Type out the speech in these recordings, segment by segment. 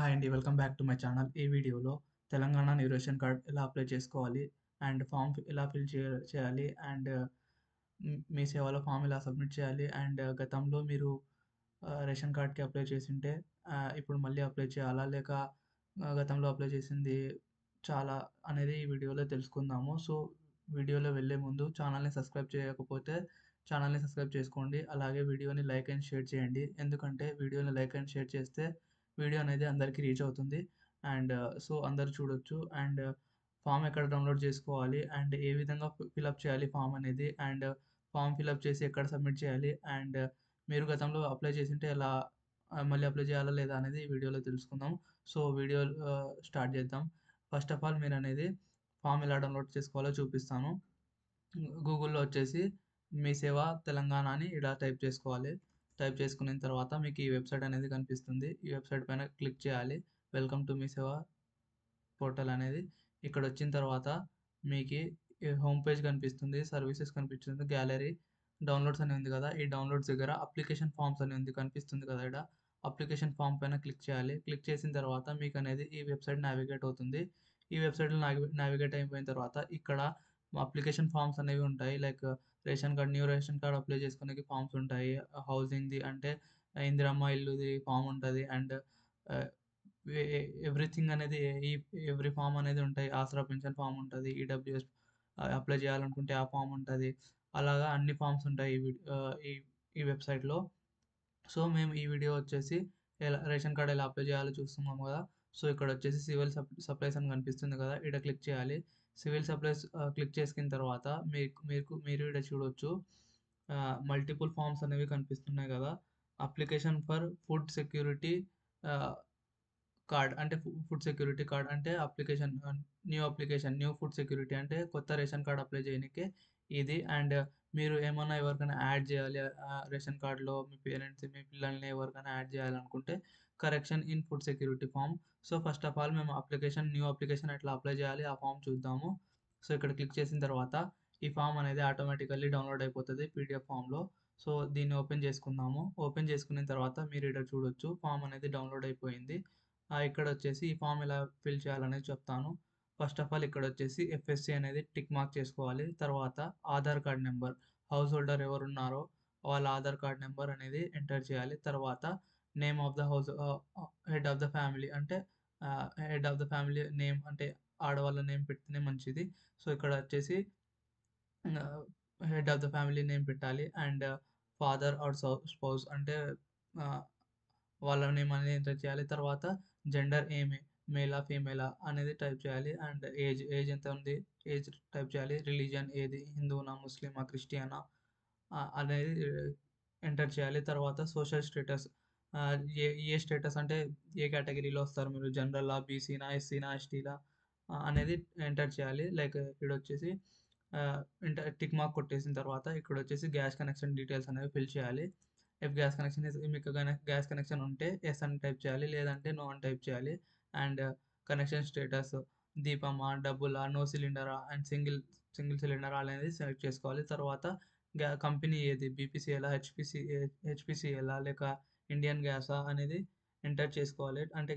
Hi అండి. Welcome back to my channel. ఈ వీడియోలో తెలంగాణ న్యూ రేషన్ కార్డ్ ఎలా అప్లై చేసుకోవాలి అండ్ ఫామ్ ఎలా ఫిల్ చేయాలి అండ్ మీ సేవలో ఫామ్ ఎలా సబ్మిట్ చేయాలి అండ్ గతంలో మీరు రేషన్ కార్డ్‌కి అప్లై చేసుంటే ఇప్పుడు మళ్ళీ అప్లై చేయాలా? లేక గతంలో అప్లై చేసింది చాలా అనేది ఈ వీడియోలో తెలుసుకుందాము. సో, వీడియోలో వెళ్ళే ముందు ఛానల్‌ని సబ్స్క్రైబ్ చేయకపోతే ఛానల్‌ని సబ్స్క్రైబ్ చేసుకోండి. అలాగే వీడియోని లైక్ అండ్ షేర్ చేయండి. ఎందుకంటే వీడియోని లైక్ అండ్ షేర్ చేస్తే వీడియో అనేది అందరికి రీచ్ అవుతుంది. అండ్ సో, అందరూ చూడొచ్చు. అండ్ ఫామ్ ఎక్కడ డౌన్‌లోడ్ చేసుకోవాలి అండ్ ఏ విధంగా ఫిలప్ చేయాలి ఫామ్ అనేది అండ్ ఫామ్ ఫిలప్ చేసి ఎక్కడ సబ్మిట్ చేయాలి అండ్ మీరు గతంలో అప్లై చేసుంటే ఎలా మళ్ళీ అప్లై చేయాలా లేదా అనేది ఈ వీడియోలో తెలుసుకుందాం. సో, వీడియో స్టార్ట్ చేద్దాం. ఫస్ట్ ఆఫ్ ఆల్ మీరనేది ఫామ్ ఎలా డౌన్‌లోడ్ చేసుకోవాలో చూపిస్తాను. గూగుల్‌లో వచ్చేసి మీ సేవ తెలంగాణ అని ఇలా టైప్ చేసుకోవాలి. టైప్ చేసుకున్న తర్వాత మీకు ఈ వెబ్‌సైట్ అనేది కనిపిస్తుంది. ఈ వెబ్‌సైట్ పైన క్లిక్ చేయాలి. వెల్కమ్ టు మీ సేవ పోర్టల్ అనేది. ఇక్కడొచ్చిన తర్వాత మీకి ఈ హోమ్ పేజ్ కనిపిస్తుంది. సర్వీసెస్ కనిపిస్తుంది. గ్యాలరీ, డౌన్‌లోడ్స్ అని ఉంది కదా! ఈ డౌన్‌లోడ్స్ దగ్గర అప్లికేషన్ ఫార్మ్స్ అని ఉంది కనిపిస్తుంది కదా! ఈడ. అప్లికేషన్ ఫార్మ్ పైన క్లిక్ చేయాలి. క్లిక్ చేసిన తర్వాత మీకనేది ఈ వెబ్‌సైట్ నావిగేట్ అవుతుంది. ఈ వెబ్‌సైట్‌లో నావిగేట్ అయిపోయిన తర్వాత ఇక్కడ అప్లికేషన్ ఫార్మ్స్ అనేవి ఉంటాయి. Like new ration card apply చేసుకునేకి ఫార్మ్స్ ఉంటాయి. హౌసింగ్‌ది అంటే ఇందిరమ్మ ఇల్లుది ఫార్మ్ ఉంటది. అండ్ ఆహ్, వె ఎవ్రీథింగ్ అనేది ఎవ్రీ ఫార్మ్ అనేది ఉంటాయి. ఆసరా పెన్షన్ ఫార్మ్ ఉంటది. ఈడబ్ల్యూఎస్ అప్లై చేయాలనుకుంటే ఆ ఫార్మ్ ఉంటది. అలాగా అన్ని ఫార్మ్స్ ఉంటాయి ఈ ఈ వెబ్‌సైట్‌లో. సో, మేము ఈ వీడియో వచ్చేసి రేషన్ కార్డ్ ఎలా అప్లై చేయాలో చూస్తున్నాం గదా! సో, ఇక్కడొచ్చేసి సివిల్ సప్లైస్ అని కనిపిస్తుంది కదా! ఈడ క్లిక్ చేయాలి. సివిల్ సప్లైస్ క్లిక్ చేసిన తర్వాత మీరు ఈడ చూడొచ్చు. మల్టిపుల్ ఫార్మ్స్ అనేవి కనిపిస్తున్నాయి గదా! అప్లికేషన్ ఫర్ ఫుడ్ సెక్యూరిటీ ఆహ్ కార్డ్ అంటే ఫుడ్ సెక్యూరిటీ కార్డ్ అంటే న్యూ ఫుడ్ సెక్యూరిటీ అంటే కొత్త రేషన్ కార్డ్ అప్లై చేయనీకే ఇది. అండ్ మీరు ఏమన్నా ఎవరికైనా యాడ్ చేయాలి రేషన్ కార్డ్‌లో మీ పేరెంట్స్, మీ పిల్లల్ని ఎవరికైనా యాడ్ చేయాలనుకుంటే correction in food security form. So, first of all మేము న్యూ అప్లికేషన్ ఎట్లా అప్లై చేయాలి ఆ ఫార్మ్ చూద్దాము. సో, ఇక్కడ క్లిక్ చేసిన తర్వాత ఈ ఫార్మ్ అనేది ఆటోమేటికల్లీ డౌన్‌లోడ్ అయిపోతది పీడీఎఫ్ ఫార్మ్‌లో. సో, దీన్ని ఓపెన్ చేసుకుందాము. ఓపెన్ చేసుకున్న తర్వాత మీరు ఈడ చూడొచ్చు ఫార్మ్ అనేది డౌన్‌లోడ్ అయిపోయింది. ఇక్కడొచ్చేసి ఈ ఫార్మ్ ఎలా ఫిల్ చేయాలనేది చెప్తాను. ఫస్ట్ ఆఫ్ ఆల్ ఇక్కడొచ్చేసి ఎఫ్ఎస్‌సి అనేది టిక్ మార్క్ చేసుకోవాలి. తర్వాత Aadhaar card number, house holder ఎవరున్నారో వాళ్ళ ఆధార్ కార్డ్ నంబర్ అనేది ఎంటర్ చేయాలి. తర్వాత name of the house head of the family అంటే head of the family name అంటే ఆడవాళ్ళ నేమ్ పెడితేనే మంచిది. సో, ఇక్కడ వచ్చేసి ah, head of the family name పెట్టాలి. అండ్ ఫాదర్ ఆర్ స్పౌస్ అంటే ఆహ్, వాళ్ళ నేమ్ అనేది ఎంటర్ చేయాలి. తర్వాత జెండర్ మేలా? ఫీమేలా? అనేది టైప్ చేయాలి. అండ్ ఏజ్ ఎంత ఉంది? ఏజ్ టైప్ చేయాలి. రిలీజియన్ ఏది? హిందువునా? ముస్లిమా? క్రిస్టియనా? అనేది ఎంటర్ చేయాలి. తర్వాత సోషల్ స్టేటస్ ఏ స్టేటస్ అంటే ఏ కేటగిరీలో వస్తారు మీరు? జనరలా? బీసీనా? ఎస్సీనా? ఎస్టీలా? అనేది ఎంటర్ చేయాలి. లైక్ ఇక్కడొచ్చేసి టిక్ మార్క్ కొట్టేసిన తర్వాత ఇక్కడొచ్చేసి గ్యాస్ కనెక్షన్ డీటెయిల్స్ అనేవి ఫిల్ చేయాలి. మీకు గ్యాస్ కనెక్షన్ ఉంటే యెస్ అని టైప్ చేయాలి. లేదంటే నో అని టైప్ చేయాలి. అండ్ కనెక్షన్ స్టేటస్ దీపమా? డబులా? నో సిలిండరా? అండ్ సింగిల్ సిలిండరా? అనేది సెలెక్ట్ చేసుకోవాలి. తర్వాత కంపెనీ ఏది? బీపీసీఎలా? హెచ్‌పీసీఎలా? లేక ఇండియన్ గ్యాసా? అనేది ఎంటర్ చేసుకోవాలి. అంటే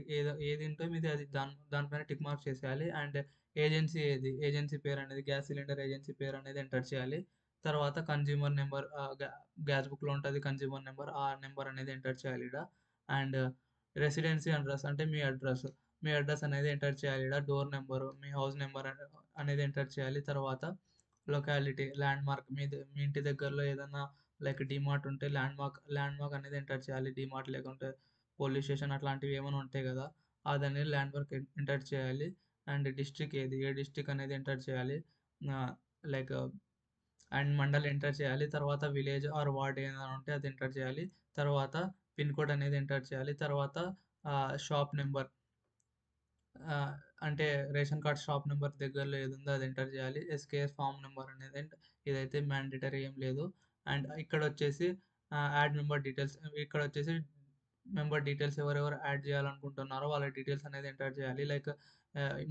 ఏది ఉంటే మీది అది దానిపైన టిక్ మార్క్ చేసేయాలి. అండ్ ఏజెన్సీ ఏది? ఏజెన్సీ పేరనేది గ్యాస్ సిలిండర్ ఏజెన్సీ పేరనేది ఎంటర్ చేయాలి. తర్వాత కన్జ్యూమర్ నంబర్ గ్యాస్ బుక్‌లో ఉంటది కన్జ్యూమర్ నంబర్. ఆ నంబర్ అనేది ఎంటర్ చేయాలీడ. అండ్ రెసిడెన్సీ అడ్రెస్ అంటే మీ అడ్రెస్. మీ అడ్రెస్ అనేది ఎంటర్ చేయాలీడ. డోర్ నంబరు, మీ హౌస్ నంబర్ అనేది ఎంటర్ చేయాలి. తర్వాత లొకాలిటీ, ల్యాండ్‌మార్క్ మీ ఇంటి దగ్గరలో ఏదన్నా లైక్ డీమార్ట్ ఉంటే ల్యాండ్‌మార్క్ అనేది ఎంటర్ చేయాలి. డీమార్ట్ లేకుంటే పోలీస్ స్టేషన్ అట్లాంటివి ఏమైనా ఉంటాయి గదా! అదనేది ల్యాండ్‌మార్క్ ఎంటర్ చేయాలి. అండ్ డిస్ట్రిక్ట్ ఏది? ఏ డిస్ట్రిక్ట్ అనేది ఎంటర్ చేయాలి. ఆహ్, లైక్ అండ్ మండల్ ఎంటర్ చేయాలి. తర్వాత విలేజ్ ఆర్ వార్డ్ ఏదైనా ఉంటే అది ఎంటర్ చేయాలి. తర్వాత పిన్ కోడ్ అనేది ఎంటర్ చేయాలి. తర్వాత షాప్ నంబర్ ఆహ్, అంటే రేషన్ కార్డ్ షాప్ నంబర్ దగ్గరలో ఏదుందో అది ఎంటర్ చేయాలి. ఎస్‌కేఎస్ ఫార్మ్ నంబర్ అనేది ఇదైతే మ్యాండేటరీ ఏం లేదు. అండ్ ఇక్కడొచ్చేసి యాడ్ మెంబర్ డీటెయిల్స్ ఇక్కడొచ్చేసి మెంబర్ డీటెయిల్స్ ఎవరెవరు యాడ్ చేయాలనుకుంటున్నారో వాళ్ళ డీటెయిల్స్ అనేది ఎంటర్ చేయాలి. లైక్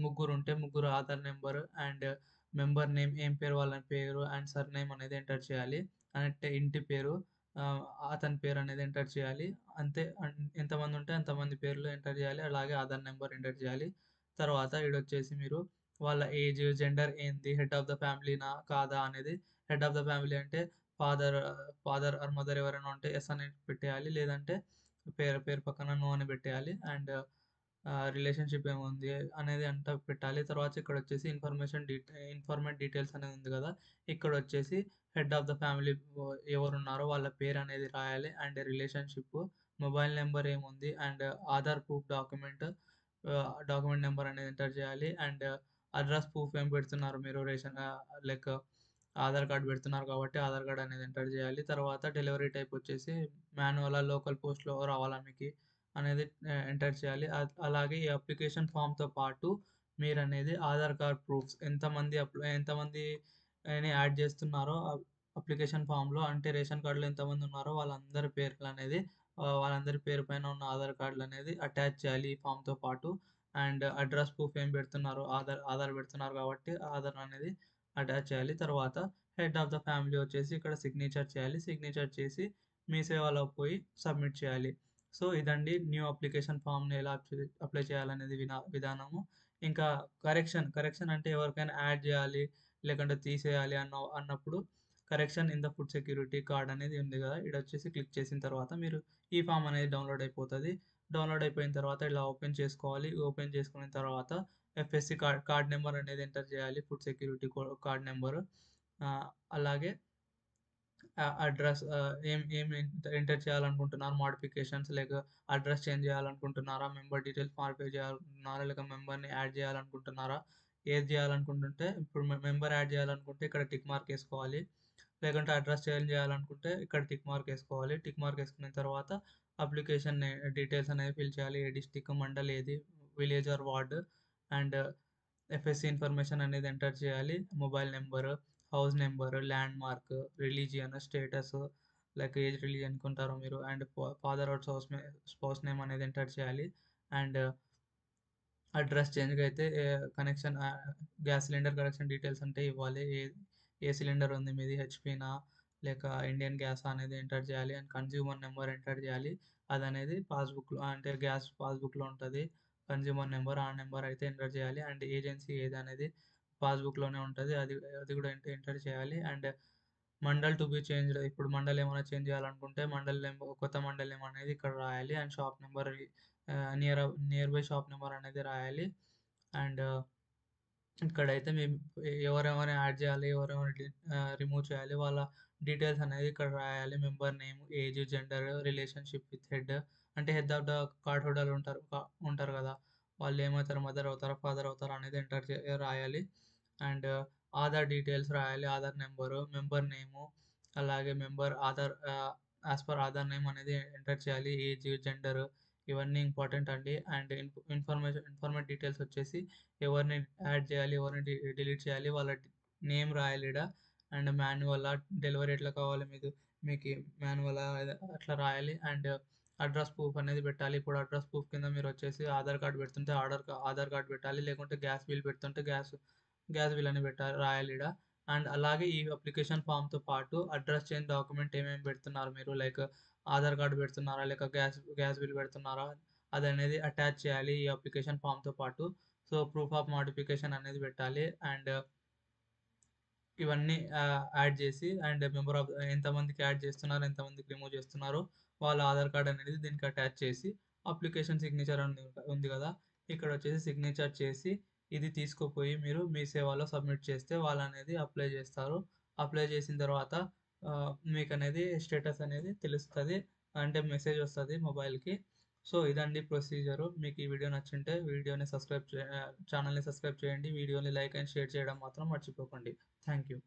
ముగ్గురుంటే ముగ్గురు Aadhaar number and member name ఏం పేరు వాళ్ళ పేరు అండ్ సర్‌నేమ్ అనేది ఎంటర్ చేయాలి. అంటే ఇంటి పేరు ఆహ్, అతని పేరనేది ఎంటర్ చేయాలి. అంతే ఎంతమందుంటే అంతమంది పేర్లు ఎంటర్ చేయాలి. అలాగే ఆధార్ నంబర్ ఎంటర్ చేయాలి. తర్వాత ఈడొచ్చేసి మీరు వాళ్ళ ఏజ్, జెండర్ ఏంది, హెడ్ ఆఫ్ ద ఫ్యామిలీనా? కాదా? అనేది హెడ్ ఆఫ్ ద ఫ్యామిలీ అంటే ఫాదర్ ఫాదర్ ఆర్ మదర్ ఎవరైనా ఉంటే యెస్ అని పెట్టేయాలి. లేదంటే పేరు పేరు పక్కన నో అని పెట్టేయాలి. అండ్ రిలేషన్‌షిప్ ఏముంది అనేది అంతా పెట్టాలి. తర్వాత ఇక్కడొచ్చేసి ఇన్ఫర్మేట్ డీటెయిల్స్ అనేది ఉంది గదా! ఇక్కడొచ్చేసి హెడ్ ఆఫ్ ద ఫ్యామిలీ ఎవరున్నారో వాళ్ళ పేరనేది రాయాలి. అండ్ రిలేషన్‌షిప్, మొబైల్ నంబర్ ఏముంది and Aadhaar proof document number అనేది ఎంటర్ చేయాలి. అండ్ అడ్రస్ ప్రూఫ్ ఏం పెడుతున్నారు మీరు లైక్ ఆధార్ కార్డ్ పెడుతున్నారు కాబట్టి ఆధార్ కార్డ్ అనేది ఎంటర్ చేయాలి. తర్వాత డెలివరీ టైప్ వచ్చేసి మాన్యువలా, లోకల్ పోస్ట్‌లో రావాలా మీకి అనేది ఎంటర్ చేయాలి. అలాగే ఈ అప్లికేషన్ ఫార్మ్‌తో పాటు మీరనేది ఆధార్ కార్డ్ ప్రూఫ్స్ ఎంతమందిని యాడ్ చేస్తున్నారో అప్లికేషన్ ఫార్మ్‌లో అంటే రేషన్ కార్డ్‌లో ఎంతమంది ఉన్నారో వాళ్ళందరి పేర్లనేది వాళ్ళందరి పేరు పైన ఉన్న ఆధార్ కార్డ్‌లనేది అటాచ్ చేయాలి ఈ ఫార్మ్‌తో పాటు. అండ్ అడ్రస్ ప్రూఫ్ ఏం పెడుతున్నారో ఆధార్ పెడుతున్నారు కాబట్టి ఆధార్ అనేది అటాచ్ చేయాలి. తర్వాత హెడ్ ఆఫ్ ద ఫ్యామిలీ వచ్చేసి ఇక్కడ సిగ్నేచర్ చేయాలి. సిగ్నేచర్ చేసి మీ సేవలో పోయి సబ్మిట్ చేయాలి. సో, ఇదండి న్యూ అప్లికేషన్ ఫార్మ్‌ని ఎలా అప్లై చేయాలనేది విధానము. ఇంకా కరెక్షన్ అంటే ఎవరికైనా యాడ్ జేయాలి, లేకంటే తీసేయాలి అన్నప్పుడు correction in the food security card అనేది ఉంది గదా! ఈడొచ్చేసి క్లిక్ చేసిన తర్వాత మీరు ఈ ఫార్మ్ అనేది డౌన్‌లోడ్ అయిపోతది. డౌన్‌లోడ్ అయిపోయిన తర్వాత ఇలా ఓపెన్ చేసుకోవాలి. ఓపెన్ చేసుకున్న తర్వాత ఎఫ్ఎస్‌సి కార్డ్ నంబర్ అనేది ఎంటర్ చేయాలి. Food security card number. అలాగే అడ్రస్ ఏం ఏం ఎంటర్ చేయాలనుకుంటున్నారు మోడిఫికేషన్స్ లైక్ అడ్రస్ చేంజ్ చేయాలనుకుంటున్నారా? మెంబర్ డీటెయిల్స్ మాడిఫై చేయాలనుకుంటున్నారా? లేక మెంబర్‌ని యాడ్ చేయాలనుకుంటున్నారా? ఏది చేయాలనుకుంటుంటే ఇప్పుడు మెంబర్ యాడ్ చేయాలనుకుంటే ఇక్కడ టిక్ మార్క్ ఏసుకోవాలి. లేకుంటే అడ్రస్ చేంజ్ చేయాలనుకుంటే ఇక్కడ టిక్ మార్క్ ఏసుకోవాలి. టిక్ మార్క్ ఏసుకున్న తర్వాత అప్లికేషన్ డీటెయిల్స్ అనేవి ఫిల్ చేయాలి. ఏ డిస్ట్రిక్ట్, మండల్ ఏది, village or ward and FSC information అనేది ఎంటర్ చేయాలి. Mobile number, house number, landmark, religion, status like age religion అనుకుంటారో మీరు and father or spouse name అనేది ఎంటర్ చేయాలి. అండ్ అడ్రస్ చేంజ్‌గా అయితే గ్యాస్ సిలిండర్ కనెక్షన్ డీటెయిల్స్ అంటే ఇవ్వాలి. ఏ సిలిండర్ ఉంది మీది హెచ్‌పీనా? లేక ఇండియన్ గ్యాసా? అనేది ఎంటర్ చేయాలి. అండ్ కన్జ్యూమర్ నంబర్ ఎంటర్ చేయాలి. అదనేది పాస్‌బుక్‌లో అంటే గ్యాస్ పాస్‌బుక్‌లో ఉంటది. కన్జ్యూమర్ నంబర్ ఆ నంబర్ అయితే ఎంటర్ చేయాలి. అండ్ ఏజెన్సీ ఏదనేది పాస్‌బుక్‌లోనే ఉంటది. అది కూడా ఎంటర్ చేయాలి. And mandal to be changed ఇప్పుడు మండల్ ఏమైనా చేంజ్ చేయాలనుకుంటే కొత్త మండల్ నేమ్ అనేది ఇక్కడ రాయాలి. And shop number near by shop number అనేది రాయాలి. అండ్ ఇక్కడైతే మేము ఎవరెవరిని యాడ్ చేయాలి, రిమూవ్ చేయాలి, వాళ్ళ డీటెయిల్స్ అనేది ఇక్కడ రాయాలి. Member name, age, gender, relationship with head అంటే head of the card holder ఉంటారు కదా! వాళ్ళు ఏమవుతారు? మదర్ అవుతారా? ఫాదర్ అవుతారా? అనేది రాయాలి. అండ్ ఆధార్ డీటెయిల్స్ రాయాలి. ఆధార్ నంబరు, మెంబర్ నేము, అలాగే యాస్ పర్ ఆధార్ నేమ్ అనేది ఎంటర్ చేయాలి. ఏజ్, జెండర్ ఇవన్నీ ఇంపార్టెంట్ అండి. అండ్ ఇన్ఫర్మేట్ డీటెయిల్స్ వచ్చేసి ఎవరిని యాడ్ చేయాలి, ఎవరిని డిలీట్ చేయాలి, వాళ్ళ నేమ్ రాయాలి ఈడ. అండ్ మాన్యువలా, డెలివరీ ఎట్లా కావాలి మీకి మాన్యువలా అట్లా రాయాలి. అండ్ అడ్రస్ ప్రూఫ్ అనేది పెట్టాలి. ఇప్పుడు అడ్రస్ ప్రూఫ్ కింద మీరొచ్చేసి ఆధార్ కార్డ్ పెడుతుంటే ఆధార్ కార్డ్ పెట్టాలి. లేకుంటే గ్యాస్ బిల్ పెడుతుంటే గ్యాస్ బిల్ అని రాయాలీడ. అండ్ అలాగే ఈ అప్లికేషన్ ఫార్మ్‌తో పాటు అడ్రస్ చేంజ్ డాక్యుమెంట్ ఏమేమి పెడుతున్నారు మీరు లైక్ ఆధార్ కార్డ్ పెడుతున్నారా? లేక గ్యాస్ బిల్ పెడుతున్నారా? అదనేది అటాచ్ చేయాలి ఈ అప్లికేషన్ ఫార్మ్‌తో పాటు. సో, ప్రూఫ్ ఆఫ్ మోడిఫికేషన్ అనేది పెట్టాలి. అండ్ ఇవన్నీ యాడ్ చేసి అండ్ ఎంతమందికి యాడ్ చేస్తున్నారు, ఎంతమందికి రిమూవ్ చేస్తున్నారో వాళ్ళ ఆధార్ కార్డ్ అనేది దీనికి అటాచ్ చేసి అప్లికేషన్ సిగ్నేచర్ ఉంది కదా! ఇక్కడొచ్చేసి సిగ్నేచర్ చేసి ఇది తీసుకుపోయి మీరు మీ సేవలో సబ్మిట్ చేస్తే వాళ్ళనేది అప్లై చేస్తారు. అప్లై చేసిన తర్వాత మీకనేది స్టేటస్ అనేది తెలుస్తది. అంటే మెసేజ్ వస్తది మొబైల్‌కి. సో, ఇదండి ప్రొసీజరు. మీకు ఈ వీడియో నచ్చుంటే ఛానెల్‌ని సబ్స్క్రైబ్ చేయండి. వీడియోని లైక్ అండ్ షేర్ చేయడం మాత్రం మర్చిపోకండి. Thank you.